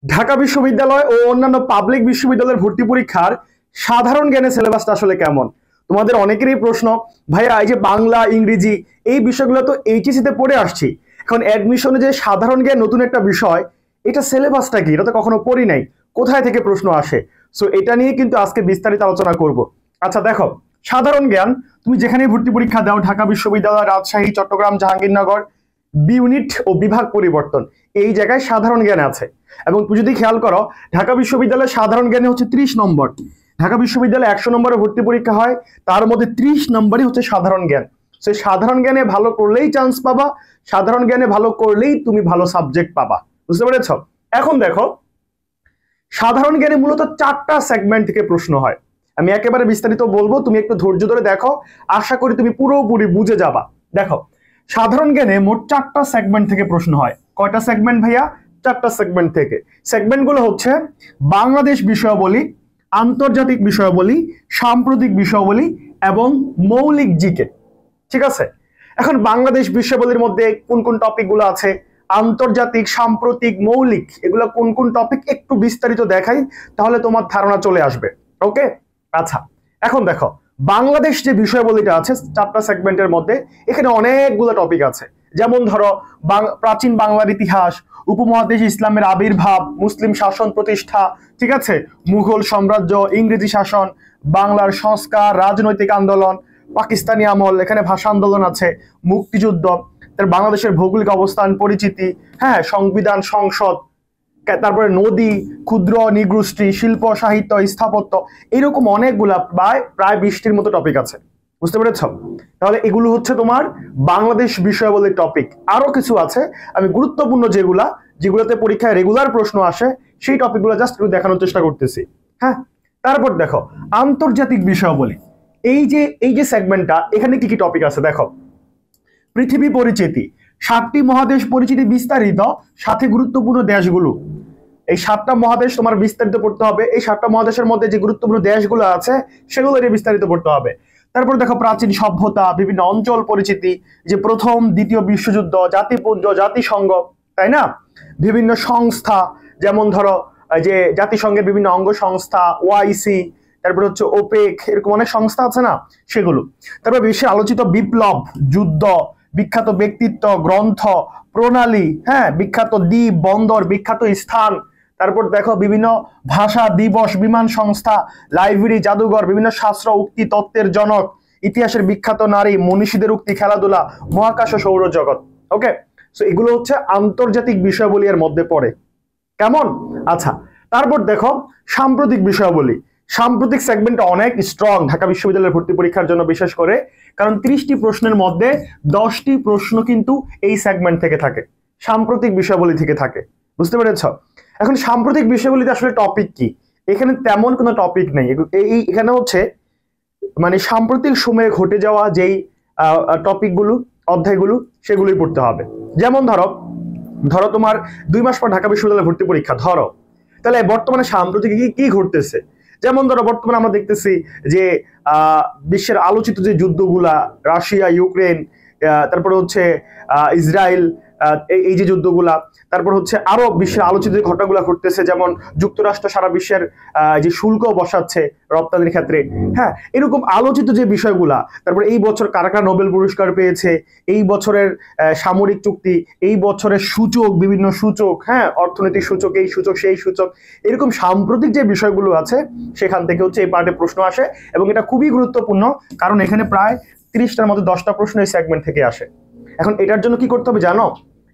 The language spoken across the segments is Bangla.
ঢাকা বিশ্ববিদ্যালয় ও অন্যান্য পাবলিক বিশ্ববিদ্যালয়ের ভর্তি পরীক্ষার সাধারণ জ্ঞানের সিলেবাসটা আসলে কেমন? তোমাদের অনেকেরই প্রশ্ন, ভাইয়া এই যে বাংলা ইংরেজি এই বিষয়গুলো তো এইচএসসি তে পড়ে আসছি, এখন অ্যাডমিশনে যে সাধারণ জ্ঞান নতুন একটা বিষয়, এটা সিলেবাসটা কি? এটা তো কখনো পড়ি নাই, কোথায় থেকে প্রশ্ন আসে? সো এটা নিয়ে কিন্তু আজকে বিস্তারিত আলোচনা করব। আচ্ছা দেখো, সাধারণ জ্ঞান তুমি যেখানেই ভর্তি পরীক্ষা দাও, ঢাকা বিশ্ববিদ্যালয়, রাজশাহী, চট্টগ্রাম, জাহাঙ্গীরনগর, ইউনিট ও বিভাগ পরিবর্তন, এই জায়গায় সাধারণ জ্ঞান আছে। এবং তুমি যদি খেয়াল করো, ঢাকা বিশ্ববিদ্যালয়ে সাধারণ জ্ঞানে হচ্ছে 30 নম্বর। ঢাকা বিশ্ববিদ্যালয়ে 100 নম্বরের ভর্তি পরীক্ষা হয়, তার মধ্যে 30 নম্বরই হচ্ছে সাধারণ জ্ঞান। সেই সাধারণ জ্ঞানে ভালো করলেই চান্স পাবা, সাধারণ জ্ঞানে ভালো করলেই তুমি ভালো সাবজেক্ট পাবা। বুঝতে পেরেছ? এখন দেখো, সাধারণ জ্ঞানে মূলত 4টা সেগমেন্ট থেকে প্রশ্ন হয়। আমি একেবারে বিস্তারিত বলবো, তুমি একটু ধৈর্য ধরে দেখো, আশা করি তুমি পুরোপুরি বুঝে যাবা। দেখো, সাধারণ জ্ঞানে মোট 4টা সেগমেন্ট থেকে প্রশ্ন হয়। কয়টা সেগমেন্ট ভাইয়া? 4টা সেগমেন্ট থেকে। সেগমেন্টগুলো হচ্ছে বাংলাদেশ বিষয়াবলী, আন্তর্জাতিক বিষয়াবলী, সাম্প্রতিক বিষয়াবলী এবং মৌলিক জিকে। ঠিক আছে, এখন বাংলাদেশ বিষয়াবলীর মধ্যে কোন কোন টপিকগুলো আছে, আন্তর্জাতিক, সাম্প্রতিক, মৌলিক, এগুলো কোন কোন টপিক একটু বিস্তারিত দেখাই, তাহলে তোমার ধারণা চলে আসবে। ওকে, আচ্ছা এখন দেখো, বাংলাদেশ যে বিষয়াবলীটা আছে 4টা সেগমেন্টের মধ্যে, এখানে অনেকগুলো টপিক আছে। যেমন ধরো, প্রাচীন বাংলার ইতিহাস, উপমহাদেশ ইসলামের আবির্ভাব, মুসলিম শাসন প্রতিষ্ঠা, ঠিক আছে, মুঘল সাম্রাজ্য, ইংরেজি শাসন, বাংলার সংস্কার, রাজনৈতিক আন্দোলন, পাকিস্তানি আমল, এখানে ভাষা আন্দোলন আছে, মুক্তিযুদ্ধ, তার বাংলাদেশের ভৌগোলিক অবস্থান পরিচিতি, হ্যাঁ, সংবিধান, সংসদ, তারপরে নদী, ক্ষুদ্র নৃগোষ্ঠী, শিল্প, সাহিত্য, স্থাপত্য, এরকম অনেকগুলা প্রায় 20টির মতো টপিক আছে। বুঝতে পেরেছ? তাহলে এগুলো হচ্ছে তোমার বাংলাদেশ বিষয়াবলীর টপিক। আরো কিছু আছে, আমি গুরুত্বপূর্ণ যেগুলোতে পরীক্ষায় রেগুলার প্রশ্ন আসে সেই টপিকগুলো জাস্ট একটু দেখানোর চেষ্টা করতেছি। হ্যাঁ, তারপর দেখো আন্তর্জাতিক বিষয়াবলী, এই যে সেগমেন্টটা, এখানে কি কি টপিক আছে দেখো। পৃথিবী পরিচিতি, 7টি মহাদেশ পরিচিতি বিস্তারিত, সাথে গুরুত্বপূর্ণ দেশগুলো। এই 7টা মহাদেশ তোমার বিস্তারিত পড়তে হবে। এই 7টা মহাদেশের মধ্যে যে গুরুত্বপূর্ণ দেশগুলো আছে সেগুলো নিয়ে বিস্তারিত পড়তে হবে। তারপর দেখো প্রাচীন সভ্যতা, বিভিন্ন অঞ্চল পরিচিতি, যে প্রথম দ্বিতীয় বিশ্বযুদ্ধ, জাতিপুঞ্জ, জাতিসংঘ, তাই না, বিভিন্ন সংস্থা, যেমন ধরো যে জাতিসংঘের বিভিন্ন অঙ্গ সংস্থা, ওআইসি, তারপর হচ্ছে ওপেক, এরকম অনেক সংস্থা আছে না, সেগুলো। তারপর বিশ্বে আলোচিত বিপ্লব, যুদ্ধ, বিখ্যাত ব্যক্তিত্ব, গ্রন্থ, প্রণালী, হ্যাঁ, বিখ্যাত দ্বীপ, বন্দর, বিখ্যাত স্থান। তারপর দেখো বিভিন্ন ভাষা দিবস, বিমান সংস্থা, লাইব্রেরি, জাদুঘর, বিভিন্ন শাস্ত্র, উক্তি, তত্ত্বের জনক, ইতিহাসের বিখ্যাত নারী, মনীষীদের উক্তি, খেলাধুলা, মহাকাশ ও সৌরজগৎ। ওকে, সো এগুলো হচ্ছে আন্তর্জাতিক বিষয়াবলী এর মধ্যে পড়ে। কেমন? আচ্ছা, তারপর দেখো সাম্প্রতিক বিষয়াবলী। সাম্প্রতিক সেগমেন্ট অনেক স্ট্রং ঢাকা বিশ্ববিদ্যালয়ের ভর্তি পরীক্ষার জন্য, বিশেষ করে কারণ 30টি প্রশ্নের মধ্যে 10টি প্রশ্ন কিন্তু এই সেগমেন্ট থেকে থাকে, সাম্প্রতিক বিষয়াবলী থেকে থাকে। বুঝতে পেরেছ? এখন সাম্প্রতিক বিষয়াবলীতে আসলে টপিক কি? এখানে তেমন কোনো টপিক নেই। এখানে হচ্ছে মানে সাম্প্রতিক সময়ে ঘটে যাওয়া যেই টপিকগুলো, অধ্যায়গুলো, সেগুলোই পড়তে হবে। যেমন ধরো তোমার 2 মাস পর ঢাকা বিশ্ববিদ্যালয়ে ভর্তি পরীক্ষা, ধরো, তাহলে বর্তমানে সাম্প্রতিক কি ঘটতেছে? যেমন ধরো বর্তমানে আমরা দেখতেছি যে বিশ্বের আলোচিত যে যুদ্ধগুলা, রাশিয়া, ইউক্রেন, তারপরে হচ্ছে ইসরায়েল, এই যে যুদ্ধগুলা, তারপর হচ্ছে আরো বিশ্বের আলোচিত যে ঘটনাগুলো ঘটতেছে, যেমন যুক্তরাষ্ট্র সারা বিশ্বের যে শুল্ক বসাচ্ছে রপ্তানির ক্ষেত্রে, হ্যাঁ, এরকম আলোচিত যে বিষয়গুলা। তারপর এই বছর কারা কারা নোবেল পুরস্কার পেয়েছে, এই বছরের সামরিক চুক্তি, এই বছরের সূচক, বিভিন্ন সূচক, হ্যাঁ, অর্থনৈতিক সূচক, এই সূচক, সেই সূচক, এরকম সাম্প্রতিক যে বিষয়গুলো আছে সেখান থেকে হচ্ছে এই পার্টে প্রশ্ন আসে। এবং এটা খুবই গুরুত্বপূর্ণ, কারণ এখানে প্রায় 30টার মধ্যে 10টা প্রশ্ন এই সেগমেন্ট থেকে আসে। এখন এটার জন্য কি করতে হবে জানো?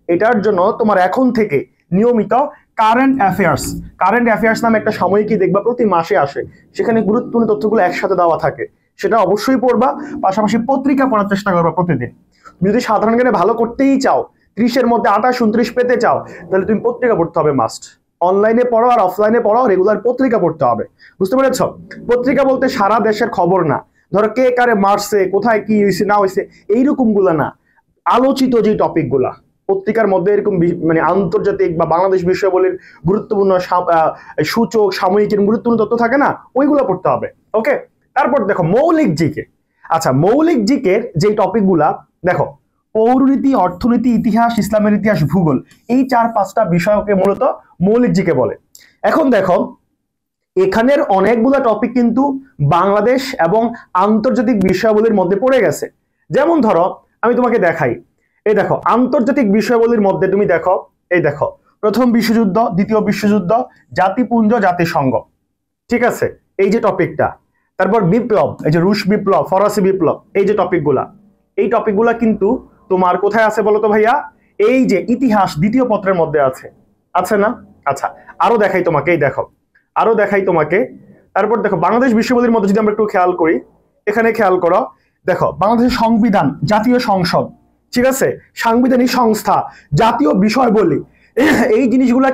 এটার জন্য তোমার এখন থেকে নিয়মিত কারেন্ট অ্যাফেয়ার্স নামে একটা সাময়িকী দেখবা, প্রতি মাসে আসে, সেখানে গুরুত্বপূর্ণ তথ্যগুলো একসাথে দেওয়া থাকে, সেটা অবশ্যই পড়বা। পাশাপাশি পত্রিকা পড়ার চেষ্টা করবা প্রতিদিন। তুমি যদি সাধারণ জ্ঞানে ভালো করতেই চাও, 30-এর মধ্যে 28, 29 পেতে চাও, তাহলে তুমি পত্রিকা পড়তে হবে মাস্ট। অনলাইনে পড়ো আর অফলাইনে পড়ো, রেগুলার পত্রিকা পড়তে হবে। বুঝতে পেরেছ? পত্রিকা বলতে সারা দেশের খবর না, ধরো কে কারে মারছে, কোথায় কি হয়েছে না হয়েছে, এইরকম গুলা না, আলোচিত যে টপিক গুলা পত্রিকার মধ্যে, এরকম মানে আন্তর্জাতিক বা বাংলাদেশ বিষয়াবলীর গুরুত্বপূর্ণ সূচক, সাময়িকীর গুরুত্বপূর্ণ তথ্য থাকে না, ওইগুলো পড়তে হবে। ওকে, তারপর দেখো মৌলিক জিকে। আচ্ছা, মৌলিক জিকের যে টপিক গুলা দেখো, পৌরনীতি, অর্থনীতি, ইতিহাস, ইসলামের ইতিহাস, ভূগোল, এই 4-5টা বিষয়কে মূলত মৌলিক জিকে বলে। এখন দেখো এখানের অনেকগুলো টপিক কিন্তু বাংলাদেশ এবং আন্তর্জাতিক বিষয়াবলীর মধ্যে পড়ে গেছে। যেমন ধরো আমি তোমাকে দেখাই, এই দেখো আন্তর্জাতিক বিষয়াবলীর মধ্যে তুমি দেখো, এই দেখো প্রথম বিশ্বযুদ্ধ, দ্বিতীয় বিশ্বযুদ্ধ, জাতিপুঞ্জ, জাতিসংঘ, ঠিক আছে, এই যে টপিকটা। তারপর বিপ্লব, এই যে রুশ বিপ্লব, ফরাসি বিপ্লব, এই যে টপিকগুলা, এই টপিকগুলা কিন্তু তোমার কোথায় আছে বলো তো ভাইয়া? এই যে ইতিহাস দ্বিতীয় পত্রের মধ্যে আছে, আছে না? আচ্ছা, আরো দেখাই তোমাকে, এই দেখো আরো দেখাই তোমাকে। তারপর দেখো বাংলাদেশ বিষয়াবলীর মধ্যে যদি আমরা একটু খেয়াল করি, এখানে খেয়াল করো, দেখো বাংলাদেশের সংবিধান, জাতীয় সংসদ, ঠিক আছে, সাংবিধানিক সংস্থা, জাতীয় বিষয়াবলী, এই জিনিসগুলা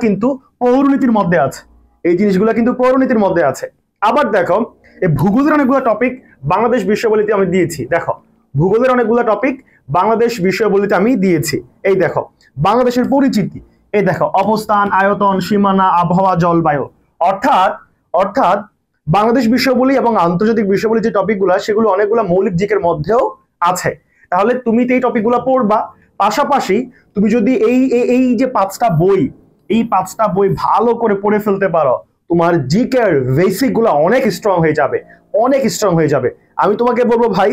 কিন্তু পৌরনীতির মধ্যে আছে, এই জিনিসগুলা কিন্তু পৌরনীতির মধ্যে আছে। আবার দেখো এই ভূগোলের অনেকগুলো টপিক বাংলাদেশ বিষয়াবলীতে আমি দিয়েছি, দেখো ভূগোলের অনেকগুলো টপিক বাংলাদেশ বিষয়াবলীতে আমি দিয়েছি। এই দেখো বাংলাদেশের পরিচিতি, এই দেখো অবস্থান, আয়তন, সীমানা, আবহাওয়া, জলবায়ু, অর্থাৎ অর্থাৎ বাংলাদেশ বিষয়াবলী এবং আন্তর্জাতিক বিষয়াবলী যে টপিকগুলো, সেগুলো অনেকগুলো মৌলিক জিকের মধ্যেও আছে। তাহলে তুমি তো এই টপিকগুলো পড়বা, পাশাপাশি তুমি যদি এই যে 5টা বই, এই 5টা বই ভালো করে পড়ে ফেলতে পারো, তোমার জিকের বেসিক গুলো অনেক স্ট্রং হয়ে যাবে, অনেক স্ট্রং হয়ে যাবে। আমি তোমাকে বলবো ভাই,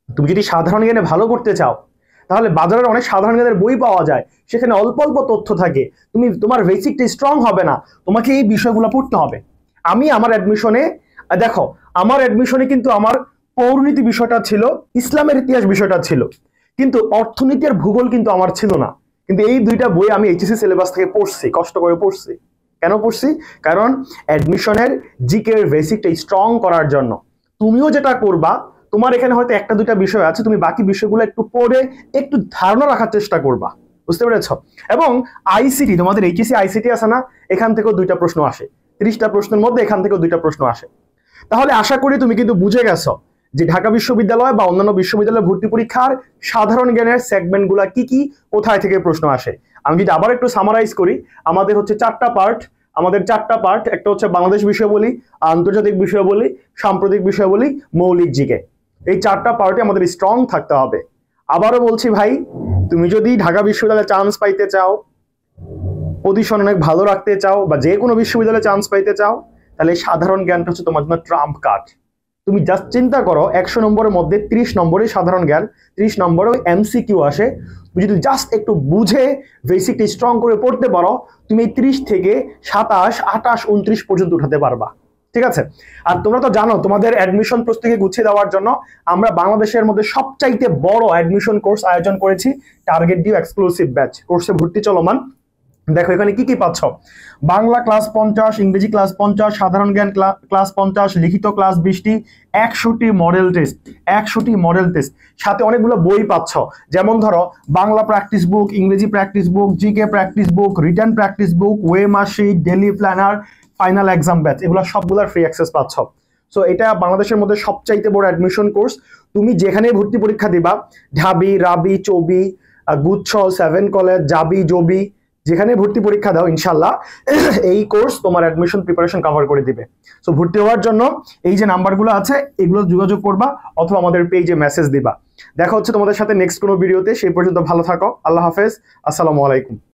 তুমি যদি সাধারণ জ্ঞানে ভালো করতে চাও, তাহলে বাজারের অনেক সাধারণ জ্ঞানের বই পাওয়া যায়, সেখানে অল্প অল্প তথ্য থাকে, তোমার বেসিকটা স্ট্রং হবে না, তোমাকে এই বিষয়গুলো পড়তে হবে। আমি আমার অ্যাডমিশনে দেখো, আমার অ্যাডমিশনে কিন্তু আমার পৌরনীতি বিষয়টা ছিল, ইসলামের ইতিহাস বিষয়টা ছিল, কিন্তু অর্থনীতি আর ভূগোল কিন্তু আমার ছিল না। কিন্তু এই দুইটা বই আমি এইচএসসি সিলেবাস থেকে পড়ছি, কষ্ট করে পড়ছি। কেন পড়ছি? কারণ অ্যাডমিশনের জিকের বেসিকটা স্ট্রং করার জন্য। তুমিও যেটা করবা, তোমার এখানে হয়তো 1-2টা বিষয় আছে, তুমি বাকি বিষয়গুলো একটু পড়ে একটু ধারণা রাখার চেষ্টা করবা, বুঝতে পেরেছ? এবং আইসিটি, তোমাদের এইচএসসি আইসিটি আছে না, এখান থেকেও 2টা প্রশ্ন আসে, 30টা প্রশ্নের মধ্যে এখান থেকেও 2টা প্রশ্ন আসে। তাহলে আশা করি তুমি কিন্তু বুঝে গেছো যে ঢাকা বিশ্ববিদ্যালয় বা অন্যান্য বিশ্ববিদ্যালয় ভর্তি পরীক্ষার সাধারণ জ্ঞানের সেগমেন্টগুলা কি কি, কোথায় থেকে প্রশ্ন আসে। আমি যদি আবার একটু সামারাইজ করি, আমাদের হচ্ছে 4টা পার্ট, একটা হচ্ছে বাংলাদেশ বিষয়াবলী, আন্তর্জাতিক বিষয়াবলী, সাম্প্রতিক বিষয়াবলী, মৌলিক জিকে। এই 4টা পার্টে আমাদের স্ট্রং থাকতে হবে। আবারও বলছি ভাই, তুমি যদি ঢাকা বিশ্ববিদ্যালয়ে চান্স পাইতে চাও, পজিশন অনেক ভালো রাখতে চাও, বা যে কোনো বিশ্ববিদ্যালয়ে চান্স পাইতে চাও, তাহলে সাধারণ জ্ঞানটা হচ্ছে তোমার জন্য ট্রাম্প কার্ড। তুমি জাস্ট চিন্তা করো, 100 নম্বরের মধ্যে 30 নম্বরে সাধারণ জ্ঞান, 30 নম্বরে এমসিকিউ আসে। তুমি যদি জাস্ট একটু বুঝে বেসিকটা স্ট্রং করে পড়তে পারো, তুমি 30 থেকে 27, 28, 29 পর্যন্ত উঠাতে পারবা, ঠিক আছে? আর তোমরা তো জানো, তোমাদের অ্যাডমিশন প্রস্তুতি গুছিয়ে দেওয়ার জন্য আমরা বাংলাদেশের মধ্যে সবচাইতে বড় অ্যাডমিশন কোর্স আয়োজন করেছি, টার্গেট ডিউ এক্সক্লুসিভ ব্যাচ। কোর্সে ভর্তি চলমান। দেখো এখানে কি কি পাচ্ছ: বাংলা ক্লাস 50, ইংরেজি ক্লাস 50, সাধারণ জ্ঞান ক্লাস 50, লিখিত ক্লাস 20টি, 100টি মডেল টেস্ট, 100টি মডেল টেস্ট, সাথে অনেকগুলো বই পাচ্ছ। যেমন ধরো বাংলা প্র্যাকটিস বুক, ইংরেজি practice book, GK practice book, return practice book, ওয়ে marksheet, daily planner, final exam batch, এগুলো সবগুলোর ফ্রি অ্যাক্সেস পাচ্ছ। সো এটা বাংলাদেশের মধ্যে সবচাইতে বড় অ্যাডমিশন কোর্স। তুমি যেখানে ভর্তি পরীক্ষা দিবা, ঢাবি, রাবি, চবি, গুচ্ছ, 7 কলেজ, জাবি, জবি, যেখানে ভর্তি পরীক্ষা দাও, ইনশাল্লাহ এই কোর্স তোমার অ্যাডমিশন প্রিপারেশন কভার করে দিবে। সো ভর্তি হওয়ার জন্য এই যে নাম্বারগুলো আছে, এগুলো যোগাযোগ করবা অথবা আমাদের পেজে মেসেজ দিবা। দেখা হচ্ছে তোমাদের সাথে নেক্সট কোনো ভিডিওতে। সেই পর্যন্ত ভালো থাকো। আল্লাহ হাফেজ। আসসালামু আলাইকুম।